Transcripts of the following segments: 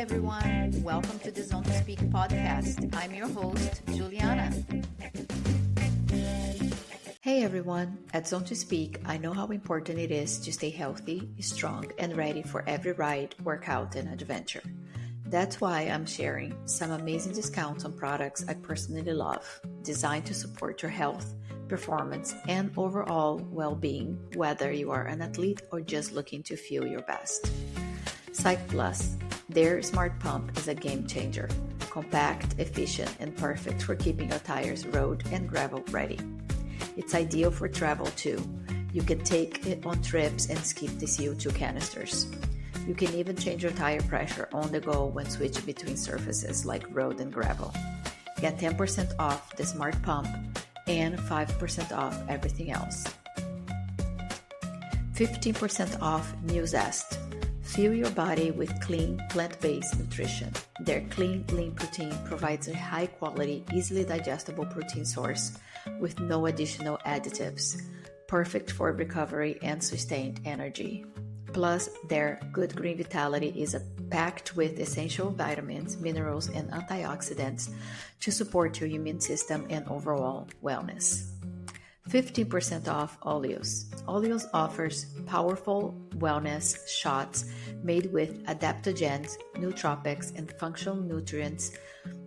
everyone. Welcome to the Zone to Speak podcast. I'm your host, Juliana. Hey everyone. At Zone to Speak, I know how important it is to stay healthy, strong, and ready for every ride, workout, and adventure. That's why I'm sharing some amazing discounts on products I personally love, designed to support your health, performance, and overall well-being, whether you are an athlete or just looking to feel your best. Cyclists, their smart pump is a game changer. Compact, efficient, and perfect for keeping your tires road and gravel ready. It's ideal for travel too. You can take it on trips and skip the CO2 canisters. You can even change your tire pressure on the go when switching between surfaces like road and gravel. Get 10% off the smart pump and 5% off everything else. 15% off New Zest. Fuel your body with clean, plant-based nutrition. Their Clean Lean Protein provides a high-quality, easily digestible protein source with no additional additives, perfect for recovery and sustained energy. Plus, their Good Green Vitality is packed with essential vitamins, minerals, and antioxidants to support your immune system and overall wellness. 15% off Oleos. Oleos offers powerful wellness shots made with adaptogens, nootropics, and functional nutrients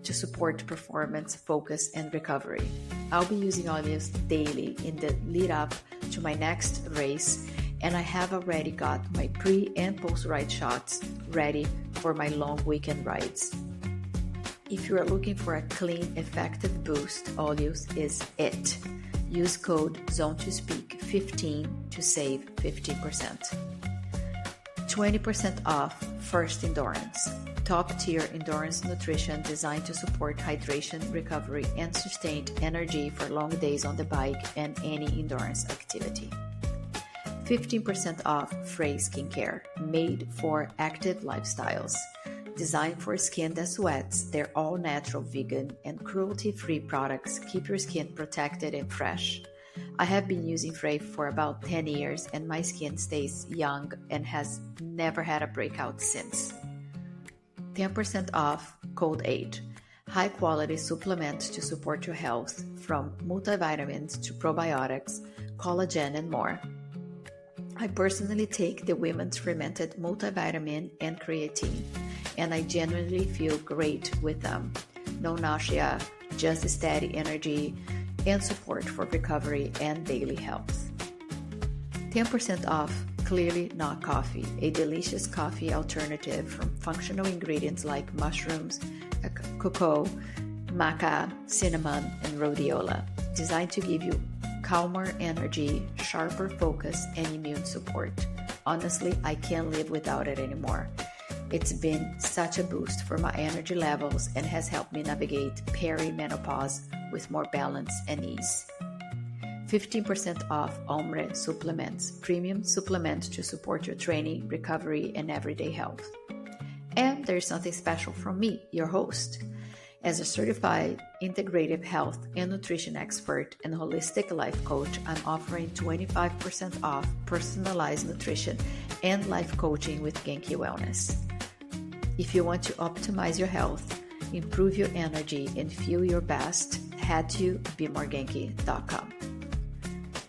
to support performance, focus, and recovery. I'll be using Oleos daily in the lead up to my next race, and I have already got my pre- and post-ride shots ready for my long weekend rides. If you are looking for a clean, effective boost, Oleos is it. Use code ZONE2SPEAK15 to save 15%. 20% off First Endurance. Top-tier endurance nutrition designed to support hydration, recovery, and sustained energy for long days on the bike and any endurance activity. 15% off Frey Skincare, made for active lifestyles. Designed for skin that sweats, their all-natural, vegan, and cruelty-free products keep your skin protected and fresh. I have been using Frey for about 10 years and my skin stays young and has never had a breakout since. 10% off Cold Aid, high-quality supplements to support your health, from multivitamins to probiotics, collagen, and more. I personally take the women's fermented multivitamin and creatine, and I genuinely feel great with them. No nausea, just steady energy and support for recovery and daily health. 10% off Clearly Not Coffee, a delicious coffee alternative from functional ingredients like mushrooms, cocoa, maca, cinnamon, and rhodiola, designed to give you calmer energy, sharper focus, and immune support. Honestly, I can't live without it anymore. It's been such a boost for my energy levels and has helped me navigate perimenopause with more balance and ease. 15% off Ombre Supplements, premium supplements to support your training, recovery, and everyday health. And there's something special from me, your host. As a certified integrative health and nutrition expert and holistic life coach, I'm offering 25% off personalized nutrition and life coaching with Genki Wellness. If you want to optimize your health, improve your energy, and feel your best, head to bemoregenki.com.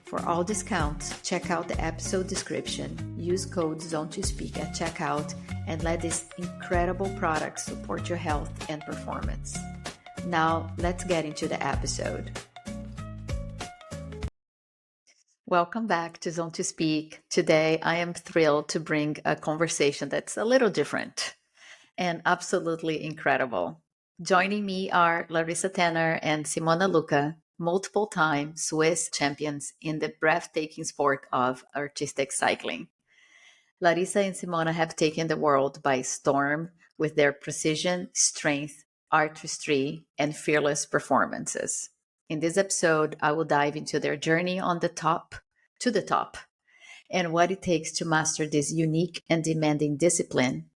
For all discounts, check out the episode description, use code ZONE2SPEAK at checkout, and let these incredible products support your health and performance. Now, let's get into the episode. Welcome back to Zone to Speak. Today, I am thrilled to bring a conversation that's a little different and absolutely incredible. Joining me are Larissa and Simona Luca, multiple-time Swiss champions in the breathtaking sport of artistic cycling. Larissa and Simona have taken the world by storm with their precision, strength, artistry, and fearless performances. In this episode, I will dive into their journey on the top, and what it takes to master this unique and demanding discipline,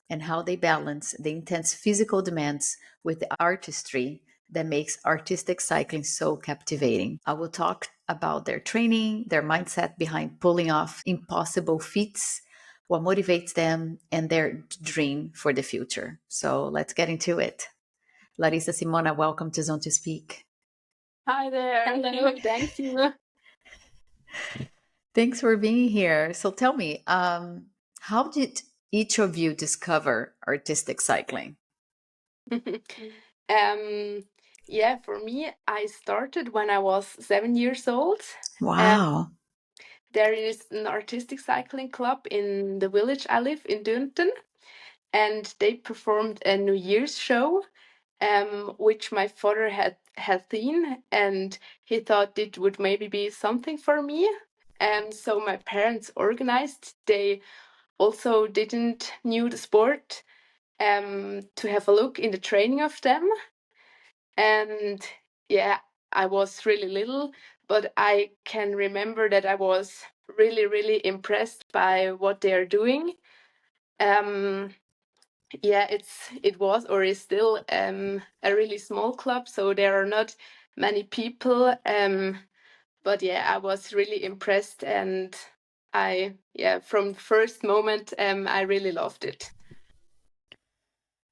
and how they balance the intense physical demands with the artistry that makes artistic cycling so captivating. I will talk about their training, their mindset behind pulling off impossible feats, what motivates them, and their dream for the future. So let's get into it. Larissa, Simona, welcome to Zone to Speak. Hi there. Hello. Thank you. Thanks for being here. So tell me, how did each of you discover artistic cycling? um, yeah, for me, I started when I was 7 years old. Wow. There is an artistic cycling club in the village I live in Dunton, and they performed a New Year's show, which my father had seen, and he thought it would maybe be something for me. And so my parents organized. They also didn't knew the sport, to have a look in the training of them. And yeah, I was really little, but I can remember that I was really, really impressed by what they are doing. Um, yeah, it was or is still a really small club, so there are not many people. But yeah, I was really impressed, and from the first moment, I really loved it.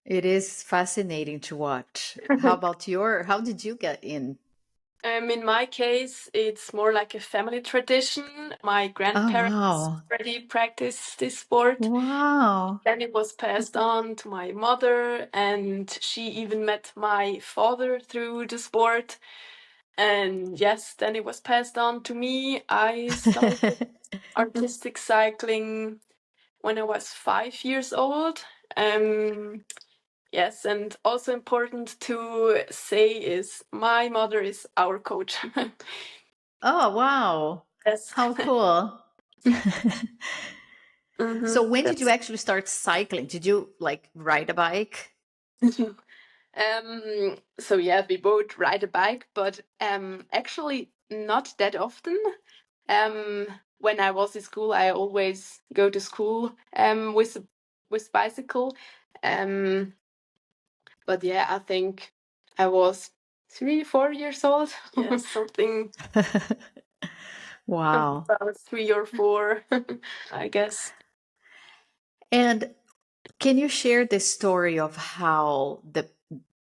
It is fascinating to watch. How did you get in? In my case, it's more like a family tradition. My Oh, grandparents wow. already practiced this sport. Wow. Then it was passed on to my mother, and she even met my father through the sport. And yes, then it was passed on to me. I started artistic cycling when I was 5 years old. Um, yes, and also important to say is my mother is our coach. Oh, wow. Yes. How cool. So when did you That's actually start cycling? Did you like ride a bike? so yeah, we both ride a bike, but actually not that often. Um, when I was in school, I always go to school with bicycle. Um, but yeah, I think I was 3, 4 years old. Yeah, something Wow. about 3 or 4, I guess. And can you share the story of how the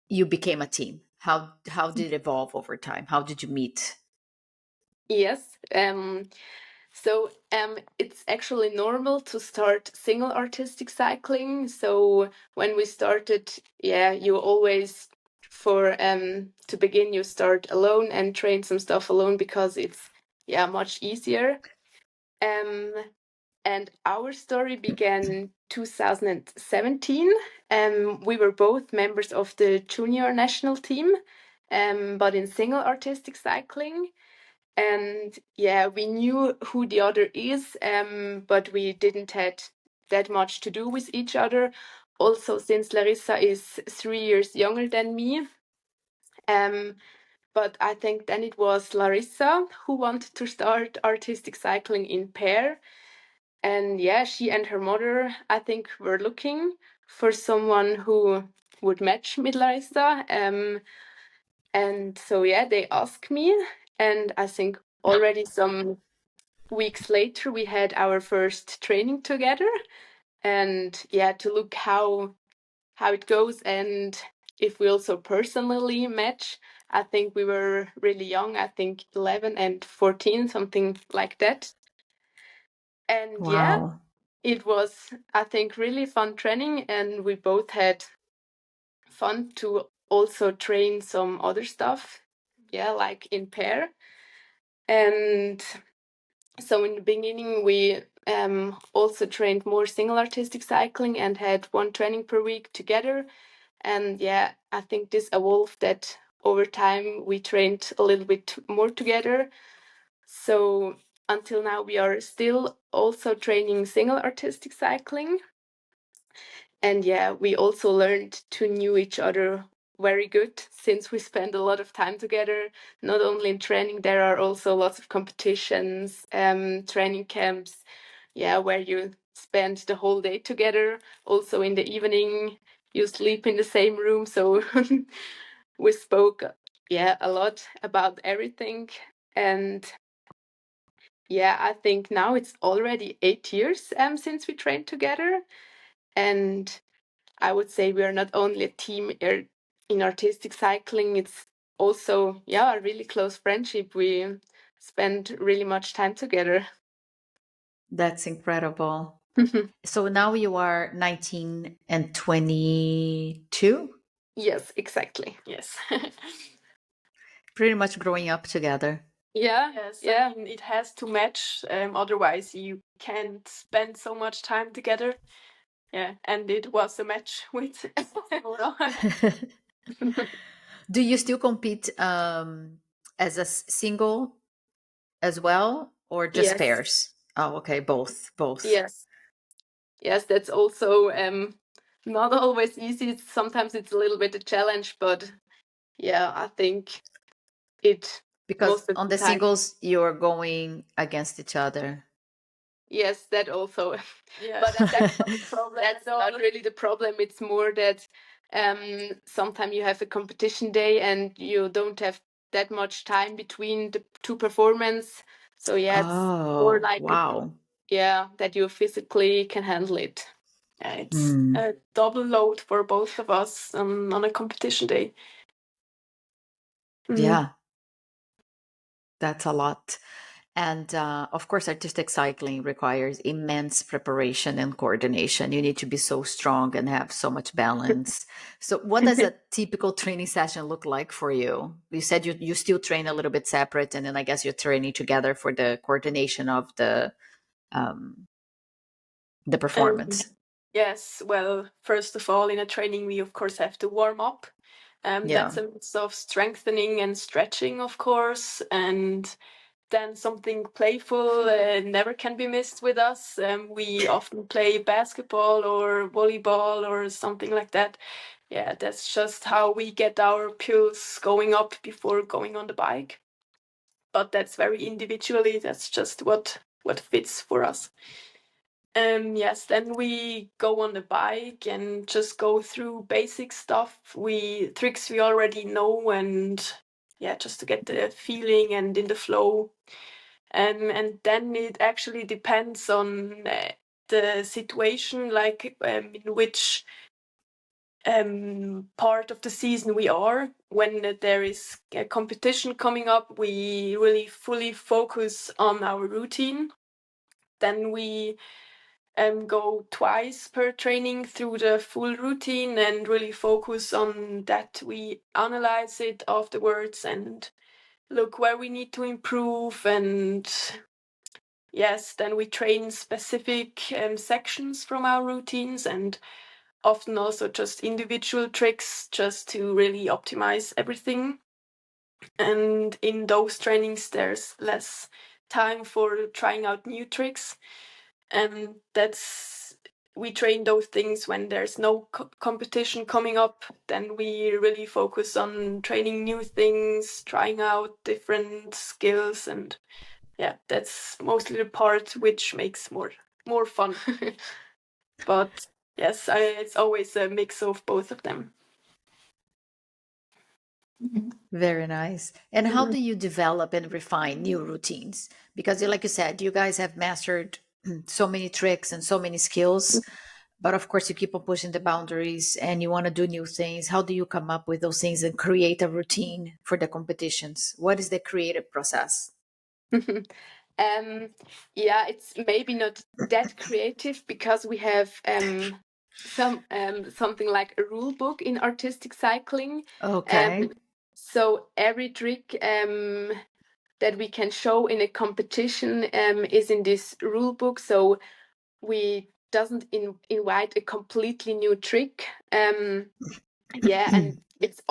you became a team? How did it evolve over time? How did you meet? Yes. It's actually normal to start single artistic cycling. So when we started, yeah, you always for to begin you start alone and train some stuff alone because it's much easier. Um, and our story began 2017. We were both members of the junior national team, but in single artistic cycling. And yeah, we knew who the other is, but we didn't had that much to do with each other. Also, since Larissa is 3 years younger than me, um, but I think then it was Larissa who wanted to start artistic cycling in pair. And yeah, she and her mother, I think, were looking for someone who would match with Larissa. And so yeah, they asked me, and I think already some weeks later we had our first training together, and yeah, to look how it goes and if we also personally match. I think we were really young, I think 11 and 14, something like that. And yeah, Wow. it was, I think, really fun training, and we both had fun to also train some other stuff, yeah, like in pair. And so in the beginning, we also trained more single artistic cycling and had one training per week together. And yeah, I think this evolved that over time we trained a little bit more together. So until now, we are still also training single artistic cycling. And yeah, we also learned to know each other very good since we spend a lot of time together. Not only in training, there are also lots of competitions, training camps, yeah, where you spend the whole day together. Also in the evening, you sleep in the same room. So we spoke, yeah, a lot about everything. And Yeah, I think now it's already 8 years since we trained together. And I would say we are not only a team in artistic cycling, it's also, yeah, a really close friendship. We spend really much time together. That's incredible. So now you are 19 and 22, Yes, exactly. Yes. pretty much growing up together. Yeah, Yes, yeah. I mean, it has to match. Otherwise, you can't spend so much time together. Yeah, and it was a match with Simona. Do you still compete as a single as well, or just Yes, pairs? Oh, okay, both. yes, yes. That's also not always easy. Sometimes it's a little bit a challenge, but yeah, I think it Because most of on the the time. singles, you're going against each other. Yes, that also. Yeah. But that's not the problem. That's not really the problem. It's more that sometimes you have a competition day and you don't have that much time between the two performances. So yeah, it's more Oh, like wow. yeah, that you physically can handle it. Yeah, it's Hmm. a double load for both of us on a competition day. Yeah, that's a lot. And of course, artistic cycling requires immense preparation and coordination. You need to be so strong and have so much balance. So, what does a typical training session look like for you? You said you still train a little bit separate, and then I guess you're training together for the coordination of um, the Um, performance. yes, well, first of all, in a training, we of course have to warm up. Yeah. That's a mix of strengthening and stretching, of course, and then something playful never can be missed with us. We often play basketball or volleyball or something like that. Yeah, that's just how we get our pulse going up before going on the bike. But that's very individually. That's just what fits for us. Yes, then we go on the bike and just go through basic stuff. We tricks we already know, and yeah, just to get the feeling and in the flow. And then it actually depends on the situation, like in which part of the season we are. When there is a competition coming up, we really fully focus on our routine. Then we go twice per training through the full routine and really focus on that. We analyze it afterwards and look where we need to improve. And yes, then we train specific sections from our routines and often also just individual tricks just to really optimize everything. And in those trainings, there's less time for trying out new tricks. And we train those things when there's no competition coming up. Then we really focus on training new things, trying out different skills, and yeah, that's mostly the part which makes more fun. But yes, it's always a mix of both of them. Very nice. And how do you develop and refine new routines? Because, like you said, you guys have mastered so many tricks and so many skills, but of course, you keep on pushing the boundaries and you want to do new things. How do you come up with those things and create a routine for the competitions? What is the creative process? Yeah, it's maybe not that creative because we have something like a rule book in artistic cycling. Okay. So every trick that we can show in a competition is in this rule book. So we doesn't invite a completely new trick. Yeah, and it's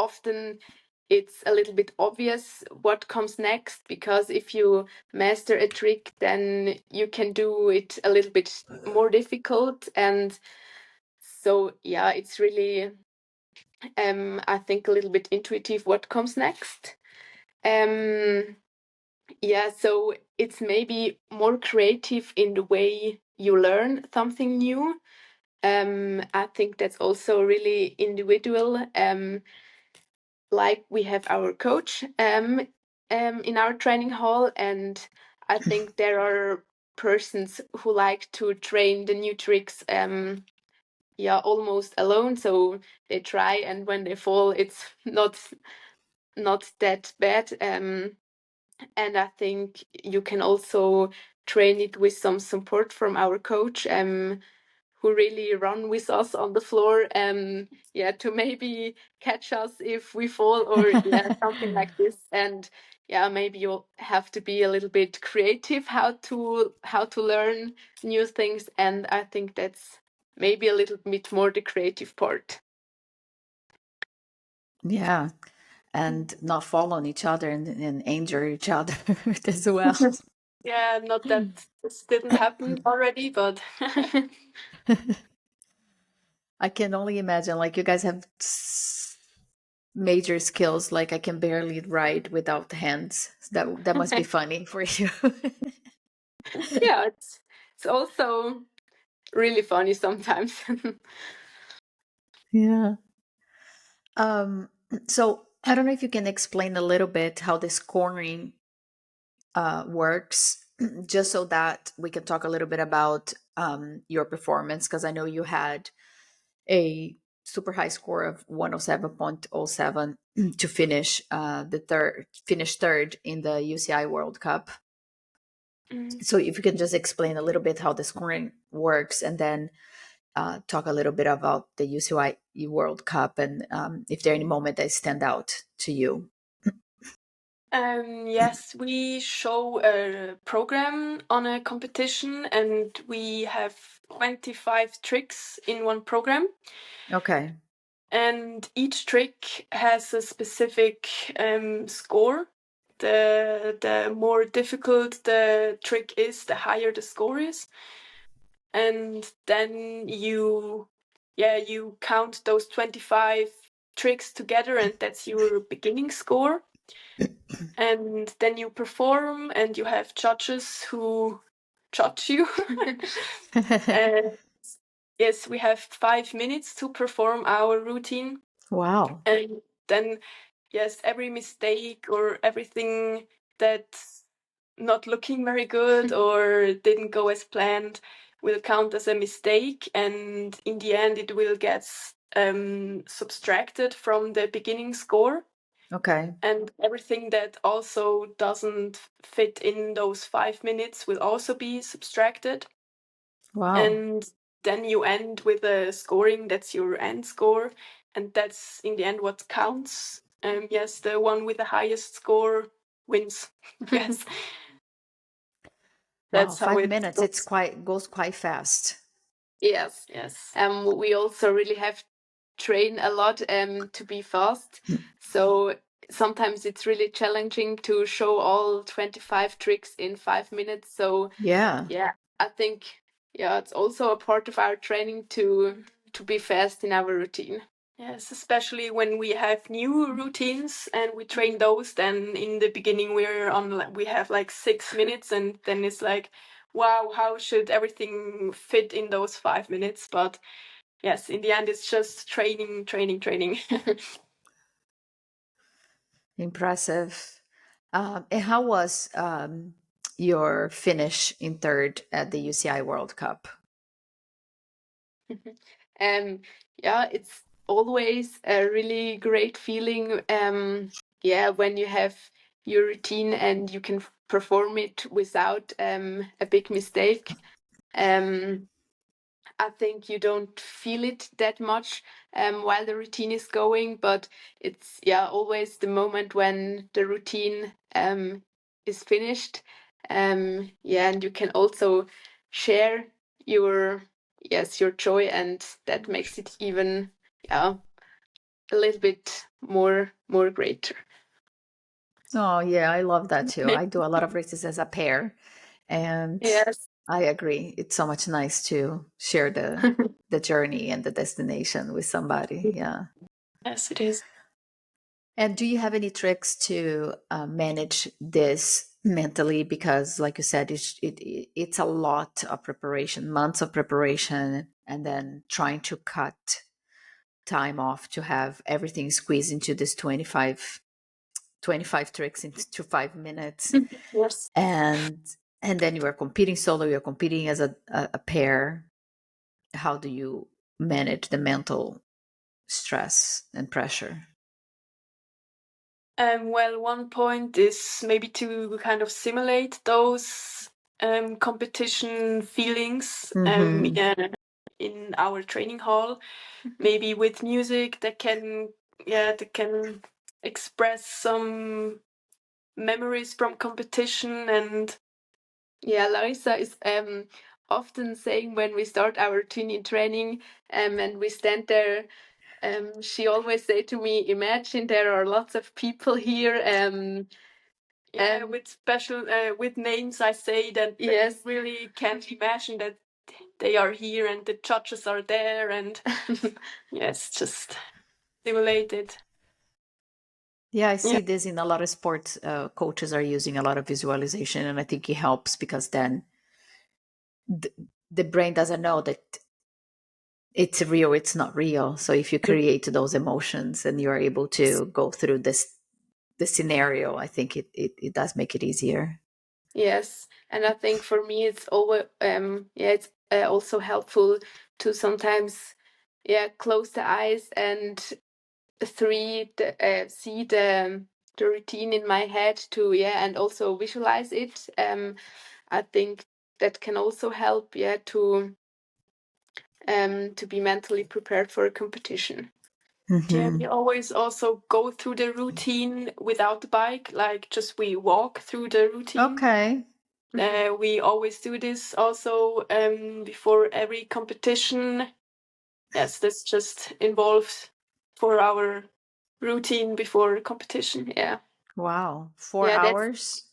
a little bit obvious what comes next because if you master a trick, then you can do it a little bit more difficult. And so yeah, it's really I think a little bit intuitive what comes next. Um yeah, so it's maybe more creative in the way you learn something new. I think that's also really individual. Like we have our coach in our training hall, and I think there are persons who like to train the new tricks almost alone, so they try, and when they fall it's not that bad. And I think you can also train it with some support from our coach, who really run with us on the floor, to maybe catch us if we fall, or something like this. And maybe you'll have to be a little bit creative how to learn new things, and I think that's maybe a little bit more the creative part. Yeah, and not fall on each other and injure each other as well. Yeah, not that this didn't happen already, but I can only imagine, like, you guys have major skills. Like, I can barely write without hands. That must be funny for you. yeah, it's also really funny sometimes. Yeah. So I don't know if you can explain a little bit how the scoring works, just so that we can talk a little bit about your performance, because I know you had a super high score of 107.07 to finish third in the UCI World Cup. So if you can just explain a little bit how the scoring works, and then talk a little bit about the UCI World Cup, and if there any moment that stand out to you. Yes, we show a program on a competition, and we have 25 tricks in one program. Okay. And each trick has a specific score. The more difficult the trick is, the higher the score is. And then you count those 25 tricks together, and that's your beginning score. And then you perform, and you have judges who judge you. And yes, we have 5 minutes to perform our routine. Wow. And then, yes, every mistake or everything that's not looking very good or didn't go as planned will count as a mistake. And in the end, it will get subtracted from the beginning score. Okay. And everything that also doesn't fit in those 5 minutes will also be subtracted. Wow. And then you end with a scoring, that's your end score. And that's in the end what counts. Yes, the one with the highest score wins. Yes. Wow, That's how 5 minutes. It's goes. goes quite fast. Yes. Yes. We also really have train a lot to be fast. So sometimes it's really challenging to show all 25 tricks in 5 minutes. So Yeah. I think it's also a part of our training to be fast in our routine. Yes, especially when we have new routines and we train those, then in the beginning we have like 6 minutes, and then it's like, wow, how should everything fit in those 5 minutes? But yes, in the end it's just training, training, training. Impressive. And how was your finish in third at the UCI World Cup? It's always a really great feeling. When you have your routine and you can perform it without a big mistake. I think you don't feel it that much while the routine is going, but it's always the moment when the routine is finished. And you can also share your joy, and that makes it even a little bit more greater. Oh, yeah, I love that too. I do a lot of races as a pair, and Yes. I agree. It's so much nice to share the journey and the destination with somebody. Yeah. Yes, it is. And do you have any tricks to manage this mentally? Because, like you said, it's a lot of preparation, months of preparation, and then trying to cut time off to have everything squeezed into this 25 tricks into 5 minutes. Yes. And then you are competing solo, you're competing as a pair. How do you manage the mental stress and pressure? Well, one point is maybe to kind of simulate those competition feelings in our training hall, maybe with music that can express some memories from competition. And yeah, Larissa is often saying when we start our tuning training and we stand there, she always say to me, imagine there are lots of people here with special with names, I say that yes, they really can't imagine that they are here and the judges are there, and yes, just simulated. Yeah, I see this in a lot of sports. Coaches are using a lot of visualization, and I think it helps because then the brain doesn't know that it's real, it's not real. So if you create those emotions and you're able to go through the scenario, I think it does make it easier. Yes, and I think for me it's always it's also helpful to sometimes close the eyes and see the routine in my head to and also visualize it. I think that can also help to be mentally prepared for a competition. Yeah, we always also go through the routine without the bike, like just we walk through the routine. Okay. We always do this also before every competition. Yes, that's just involved for our routine before competition. Yeah. Wow. 4 Yeah, hours?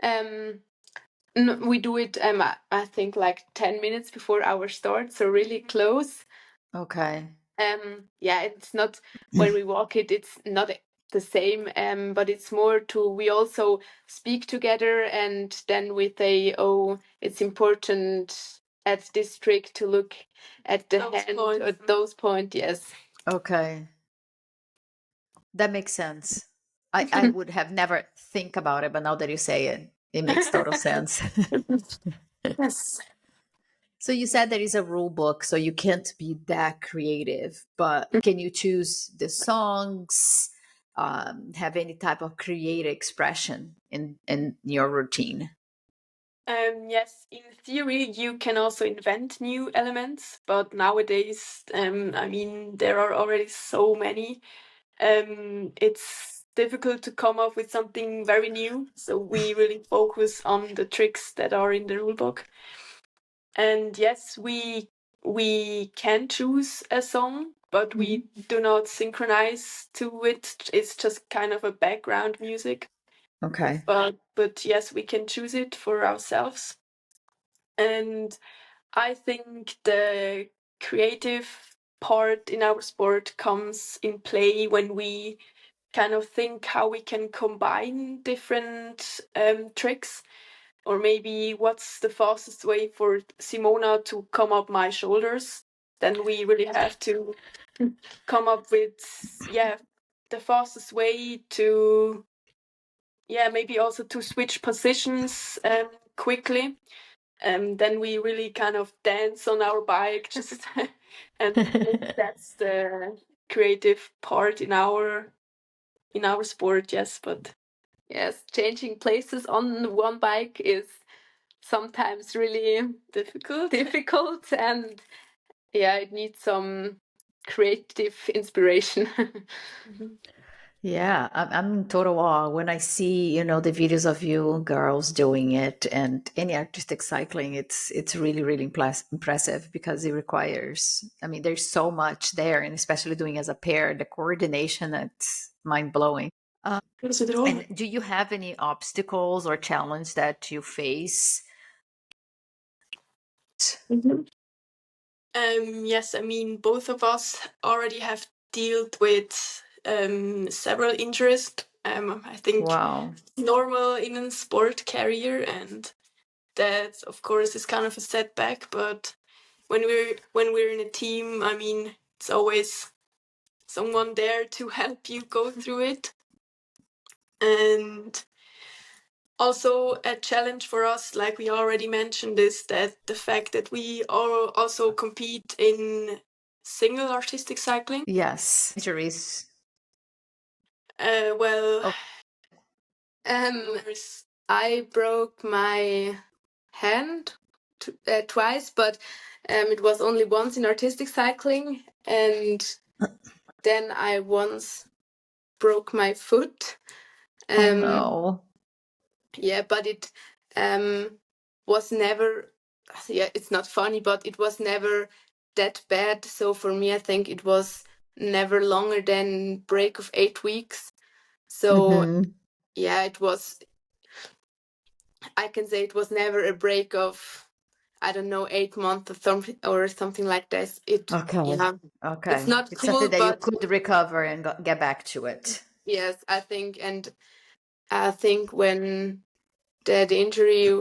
no, we do it I think like 10 minutes before our start, so really close. Okay. It's not when we walk it's not the same, but it's more to we also speak together and then we say, oh, it's important at this trick to look at the Those hand points. at those points. Yes. Okay. That makes sense. I would have never think about it, but now that you say it, it makes total sense. Yes. So you said there is a rule book, so you can't be that creative, but can you choose the songs, have any type of creative expression in your routine? Yes, in theory, you can also invent new elements, but nowadays, I mean, there are already so many. It's difficult to come up with something very new, so we really focus on the tricks that are in the rulebook. And yes, we can choose a song, but we do not synchronize to it. It's just kind of a background music. Okay. But yes, we can choose it for ourselves. And I think the creative part in our sport comes in play when we kind of think how we can combine different tricks, or maybe what's the fastest way for Simona to come up my shoulders. Then we really have to come up with the fastest way to maybe also to switch positions quickly. Then we really kind of dance on our bike, just and maybe that's the creative part in our sport. Yes, but Yes, changing places on one bike is sometimes really difficult and it needs some creative inspiration. Yeah, I'm in total awe when I see, the videos of you girls doing it and any artistic cycling. It's really, really impressive because it requires, I mean, there's so much there, and especially doing as a pair, the coordination, it's mind blowing. And do you have any obstacles or challenge that you face? Yes, I mean, both of us already have dealt with several injuries. I think Wow. normal in a sport career, and that of course is kind of a setback. But when we're in a team, I mean, it's always someone there to help you go through it. And also a challenge for us, like we already mentioned, is that the fact that we all also compete in single artistic cycling. Yes. Injuries. Well, Oh. I broke my hand twice, but it was only once in artistic cycling, and then I once broke my foot. Oh no. Yeah, but it was never, yeah, it's not funny, but it was never that bad. So for me, I think it was never longer than break of 8 weeks. So yeah, it was, I can say it was never a break of, I don't know, 8 months or something like this. Okay. Yeah, Okay. it's not It's cool, something that you but could recover and get back to it. yes, I think, and I think when the injury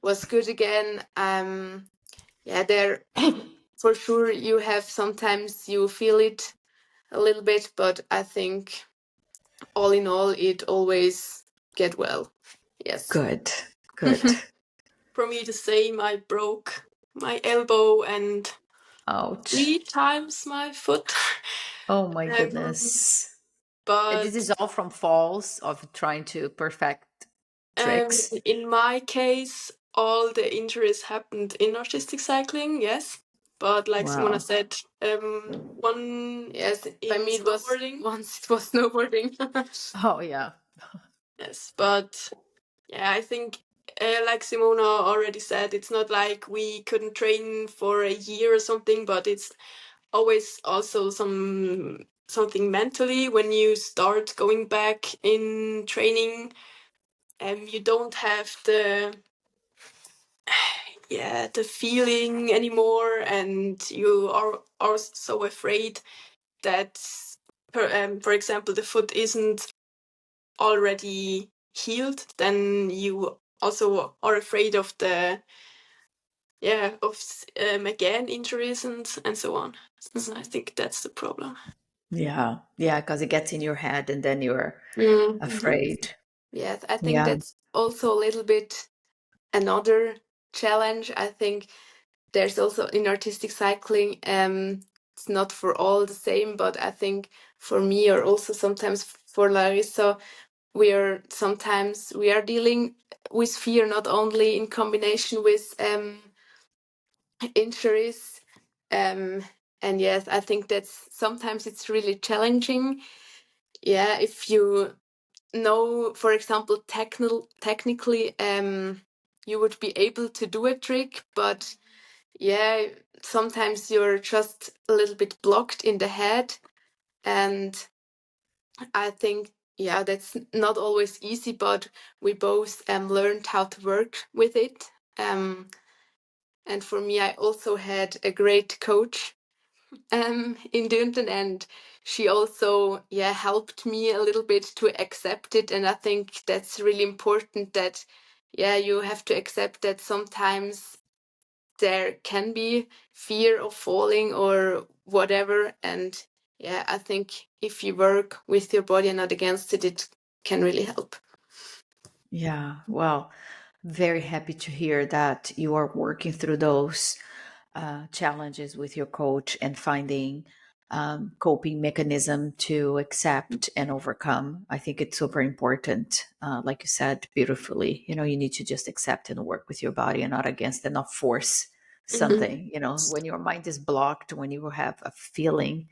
was good again, yeah, there for sure you have sometimes you feel it a little bit, but I think all in all it always get well. Yes. Good. Good. for me, the same. I broke my elbow and Ouch. 3 times my foot. Oh my goodness. But This is all from falls of trying to perfect tricks. in my case, all the injuries happened in artistic cycling, yes. But like Wow. Simona said, one Yes, by in me it was snowboarding. once it was snowboarding. Oh yeah. Yes, but yeah, I think like Simona already said, it's not like we couldn't train for a year or something, but it's always also something mentally when you start going back in training. You don't have the feeling anymore, and you are so afraid that for example the foot isn't already healed, then you also are afraid of the again injuries and so on. So I think that's the problem. Yeah. Yeah, because it gets in your head and then you're afraid. Yes, I think Yeah. that's also a little bit another challenge. I think there's also in artistic cycling, it's not for all the same, but I think for me or also sometimes for Larissa, we are dealing with fear not only in combination with injuries. And yes, I think that's sometimes it's really challenging. Yeah, if you know, for example, technically, you would be able to do a trick, but yeah, sometimes you're just a little bit blocked in the head. And I think, yeah, that's not always easy, but we both learned how to work with it. And for me, I also had a great coach in Dunton, and she also helped me a little bit to accept it. And I think that's really important that you have to accept that sometimes there can be fear of falling or whatever. And I think if you work with your body and not against it, it can really help. Yeah. Well, very happy to hear that you are working through those challenges with your coach and finding coping mechanism to accept and overcome. I think it's super important. Like you said beautifully, you need to just accept and work with your body and not against and not force something. When your mind is blocked, when you have a feeling,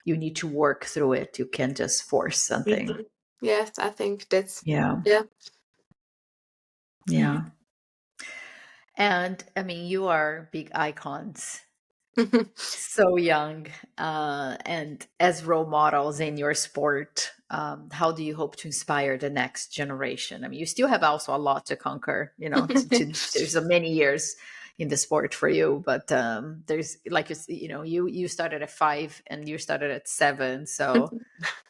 you need to work through it. You can't just force something. Yes, I think that's Yeah. yeah. Yeah. And I mean, you are big icons, so young, and as role models in your sport. How do you hope to inspire the next generation? I mean, you still have also a lot to conquer. There's so many years in the sport for you, but there's like you started at 5 and you started at 7, so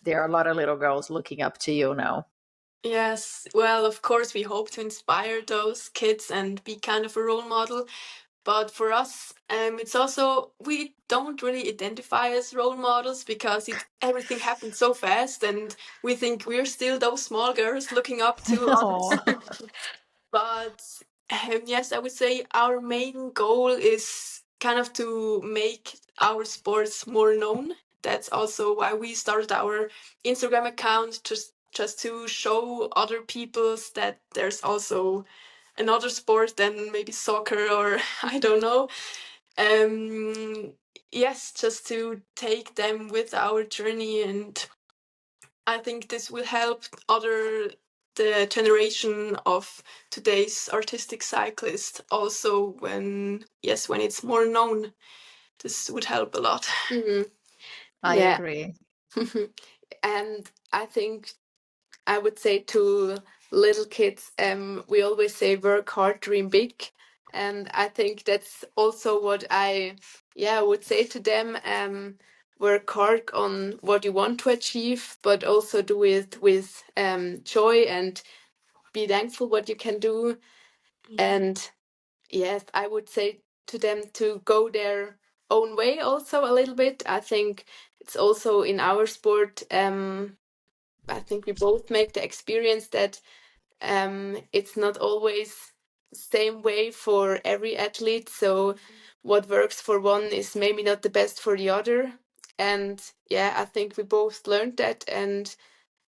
there are a lot of little girls looking up to you now. Yes, well, of course, we hope to inspire those kids and be kind of a role model. But for us, it's also, we don't really identify as role models because everything happens so fast, and we think we're still those small girls looking up to others. But yes, I would say our main goal is kind of to make our sports more known. That's also why we started our Instagram account, just to show other people's that there's also another sport than maybe soccer or I don't know. Yes, just to take them with our journey, and I think this will help the generation of today's artistic cyclists also when it's more known. This would help a lot. I agree. And I think I would say to little kids, we always say work hard, dream big. And I think that's also what I would say to them. Work hard on what you want to achieve, but also do it with joy and be thankful what you can do. And yes, I would say to them to go their own way also a little bit. I think it's also in our sport. I think we both make the experience that it's not always the same way for every athlete. So what works for one is maybe not the best for the other. And yeah, I think we both learned that, and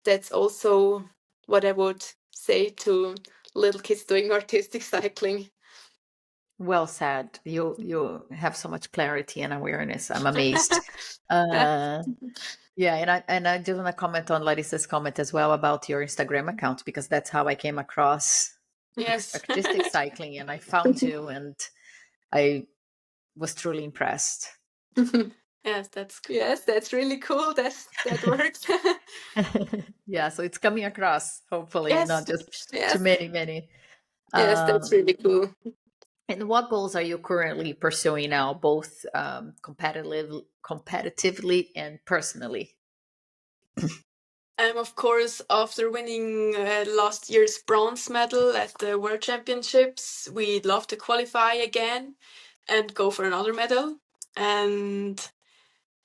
that's also what I would say to little kids doing artistic cycling. Well said. You have so much clarity and awareness. I'm amazed. Yeah, and I do want to comment on Larissa's comment as well about your Instagram account, because that's how I came across artistic cycling, and I found you, and I was truly impressed. Yes, that's cool. Yes, that's really cool. That works. Yeah, so it's coming across, hopefully, Yes, not just yes. to many. Yes, that's really cool. And what goals are you currently pursuing now, both competitively and personally? Of course, after winning last year's bronze medal at the World Championships, we'd love to qualify again and go for another medal. And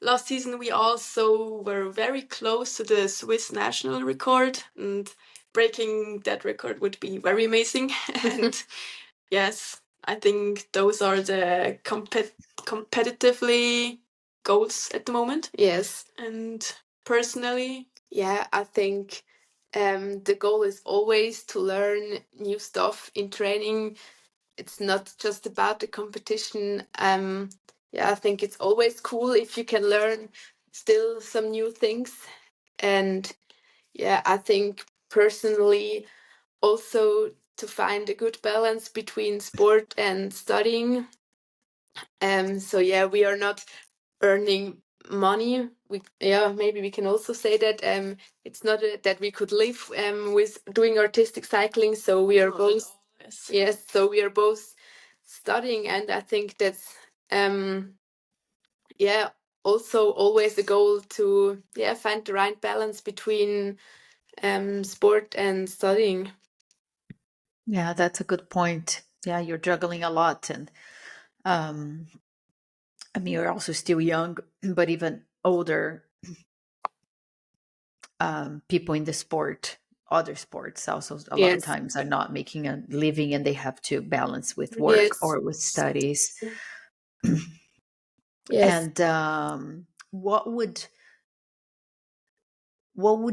last season, we also were very close to the Swiss national record, and breaking that record would be very amazing. And yes, I think those are the competitively goals at the moment. Yes. And personally, yeah, I think the goal is always to learn new stuff in training. It's not just about the competition. Yeah, I think it's always cool if you can learn still some new things. And yeah, I think personally also to find a good balance between sport and studying. So yeah, we are not earning money. Maybe we can also say that it's not that we could live with doing artistic cycling. So we are both so we are both studying, and I think that's also always the goal to find the right balance between sport and studying. Yeah, that's a good point. Yeah, you're juggling a lot, and I mean, you're also still young, but even older people in the sport, other sports, also a lot of times are not making a living, and they have to balance with work or with studies. And what would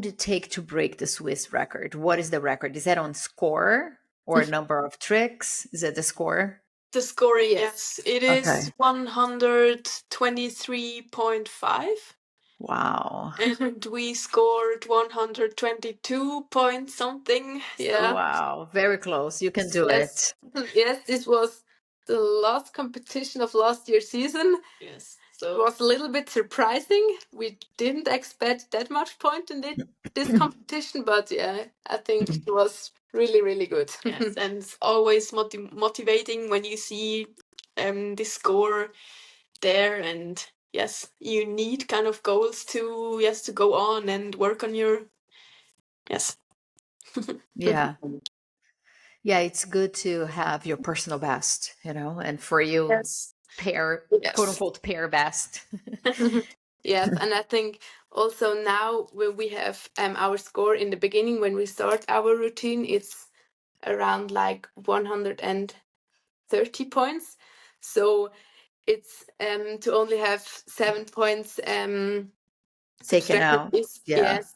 it take to break the Swiss record? What is the record? Is that on score or number of tricks? Is it the score? The score, yes. It is 123.5. Wow. And we scored 122 point something. Yeah. Wow. Very close. You can do it. Yes, this was the last competition of last year's season. Yes. So it was a little bit surprising. We didn't expect that much point in this competition, but yeah, I think it was really, really good. Yes, and it's always motivating when you see this score there, and yes, you need kind of goals to go on and work on your Yeah. Yeah, it's good to have your personal best, and for you, Yes. quote Yes. unquote, pair best. Yes, and I think also now when we have our score in the beginning when we start our routine, it's around like 130 points. So it's to only have 7 points Taken subtracted out. is, Yeah. yes,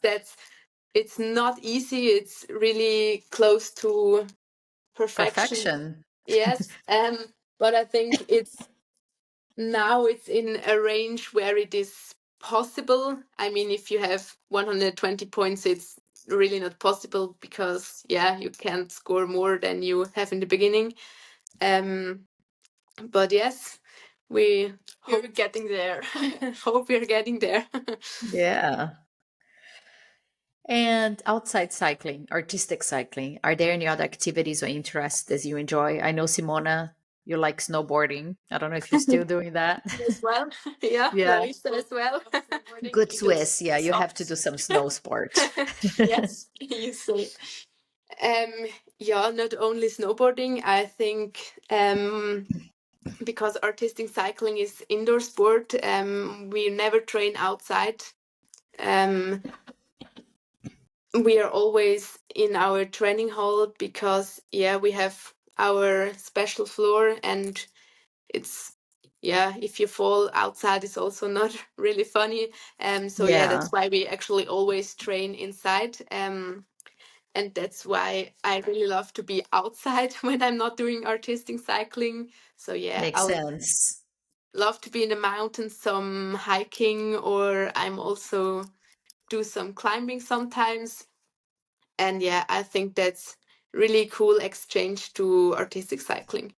it's not easy. It's really close to perfection. Perfection. Yes, but I think it's in a range where it is possible. I mean, if you have 120 points, it's really not possible because, yeah, you can't score more than you have in the beginning. But yes, we We're getting there. hope we're getting there. Yeah. And outside cycling, artistic cycling, are there any other activities or interests that you enjoy? I know, Simona, you like snowboarding. I don't know if you're still doing that. As well. Yeah, Yeah. Larissa as well. Good Because Swiss. Yeah, you have to do socks. some snow sport. Yes, you say. Um, yeah, not only snowboarding. I think because artistic cycling is indoor sport, we never train outside. Um, we are always in our training hall because, yeah, we have our special floor, and it's, yeah, if you fall outside, it's also not really funny. So yeah, Yeah, that's why we actually always train inside. And that's why I really love to be outside when I'm not doing artistic cycling. So yeah, makes I'll sense. love to be in the mountains, some hiking, or I'm also do some climbing sometimes. And yeah, I think that's really cool exchange to artistic cycling.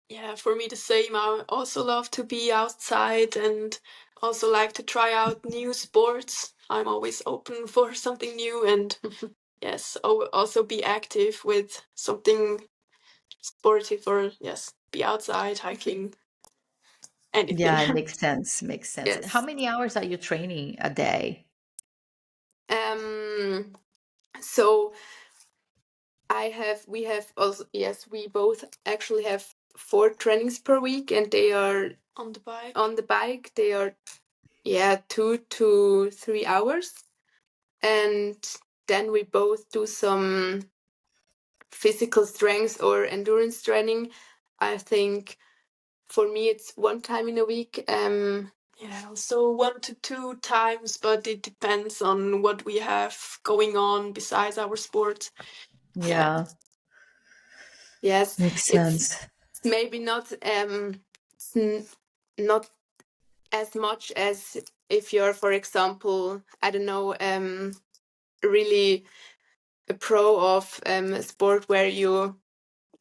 Yeah, for me the same. I also love to be outside and also like to try out new sports. I'm always open for something new and yes, also be active with something sportive or yes, be outside hiking, anything. Yeah, it makes sense. Makes sense. How Yes. many hours are you training a day? Um, so we have also, yes, we both actually have 4 trainings per week, and they are On the bike. on the bike. They are, yeah, 2 to 3 hours. And then we both do some physical strength or endurance training. I think for me it's one time in a week. Yeah, so 1 to 2 times, but it depends on what we have going on besides our sport. Yeah. Yeah, Yes, makes it's sense. maybe not as much as if you're, for example, I don't know, really a pro of a sport where you,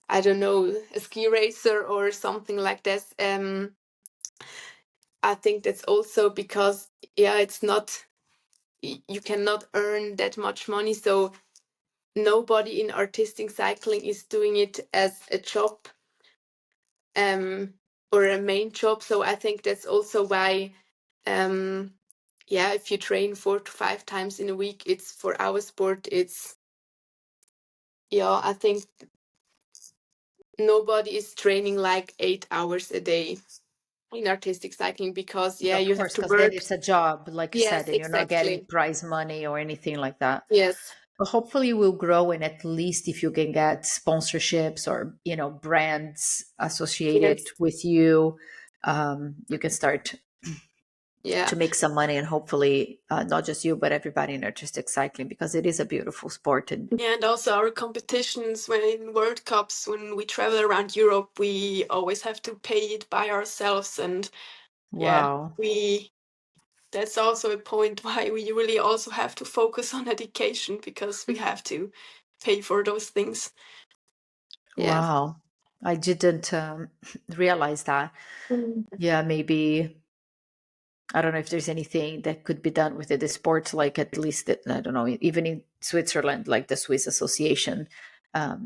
I don't know, a ski racer or something like this. I think that's also because, yeah, it's not, you cannot earn that much money. So nobody in artistic cycling is doing it as a job, or a main job. So I think that's also why, um, yeah, if you train 4 to 5 times in a week, it's for our sport. It's, yeah, I think nobody is training like 8 hours a day in artistic cycling because, yeah, Of you have course, to because then work. it's a job, like you said, Yes, and you're not getting exactly. prize money or anything like that. Yes, But hopefully we'll grow, and at least if you can get sponsorships or brands associated yes, with you, you can start yeah, to make some money, and hopefully not just you but everybody in artistic cycling, because it is a beautiful sport. And And also our competitions when in World Cups, when we travel around Europe, we always have to pay it by ourselves. And yeah, wow, that's also a point why we really also have to focus on education because we have to pay for those things. yes. wow, I didn't realize that. Mm. Yeah, maybe I don't know if there's anything that could be done with the sports, like at least I don't know, even in Switzerland, like the Swiss Association,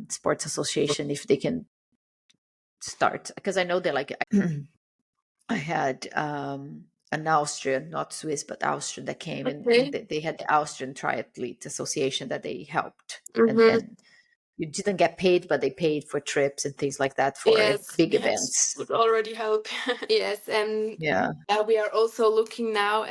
Sports Association, if they can start, because I know they're like I had an Austrian, not Swiss, but Austrian that came, and Okay. they had the Austrian Triathlete Association that they helped, and Mm-hmm. you didn't get paid, but they paid for trips and things like that for big events. Would already help. Yes, and Yeah. we are also looking now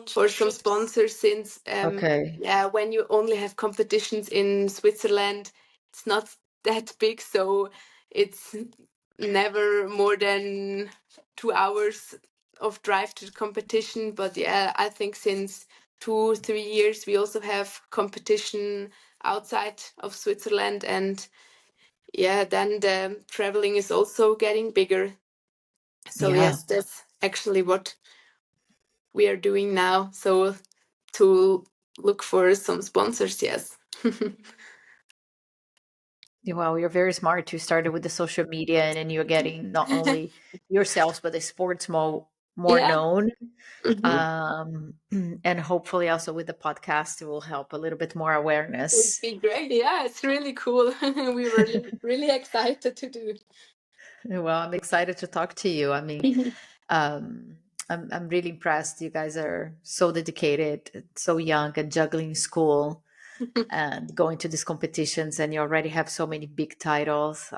for some sponsors, since Okay. when you only have competitions in Switzerland, it's not that big, so it's never more than 2 hours of drive to the competition. But I think since 2-3 years we also have competition outside of Switzerland, and then the traveling is also getting bigger. So yes, that's actually what we are doing now. So to look for some sponsors, yes. Well, you're very smart. You started with the social media, and then you're getting not only yourselves but the sports more known. And hopefully also with the podcast it will help a little bit more awareness. It'd be great. Yeah, it's really cool. We were really excited to do. Well, I'm excited to talk to you. I mean, I'm really impressed. You guys are so dedicated, so young, and juggling school and going to these competitions, and you already have so many big titles.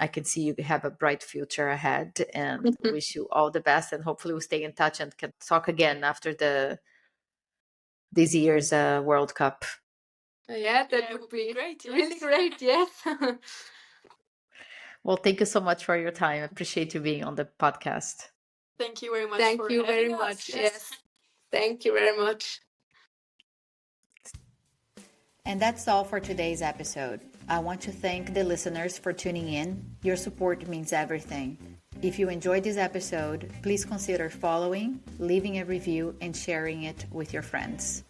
I can see you have a bright future ahead, and wish you all the best. And hopefully, we'll stay in touch and can talk again after this year's World Cup. Yeah, that would be great. Really great. Yes. Well, thank you so much for your time. I appreciate you being on the podcast. Thank you very much. Thank you very much. Yes. Thank you very much. And that's all for today's episode. I want to thank the listeners for tuning in. Your support means everything. If you enjoyed this episode, please consider following, leaving a review, and sharing it with your friends.